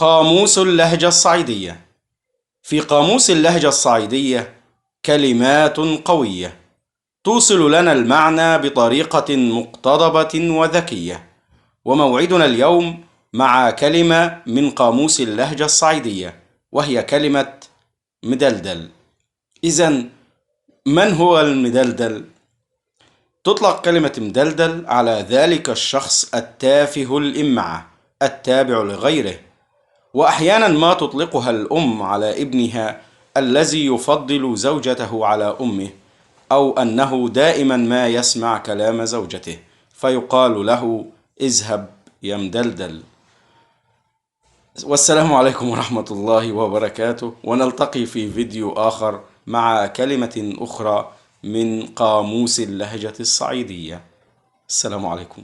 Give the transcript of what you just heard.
قاموس اللهجة الصعيدية. في قاموس اللهجة الصعيدية كلمات قوية توصل لنا المعنى بطريقة مقتضبة وذكية، وموعدنا اليوم مع كلمة من قاموس اللهجة الصعيدية، وهي كلمة مدلدل. إذن من هو المدلدل؟ تطلق كلمة مدلدل على ذلك الشخص التافه الإمعة التابع لغيره، وأحيانا ما تطلقها الأم على ابنها الذي يفضل زوجته على أمه، أو أنه دائما ما يسمع كلام زوجته فيقال له اذهب يا مدلدل. والسلام عليكم ورحمة الله وبركاته، ونلتقي في فيديو آخر مع كلمة أخرى من قاموس اللهجة الصعيدية. السلام عليكم.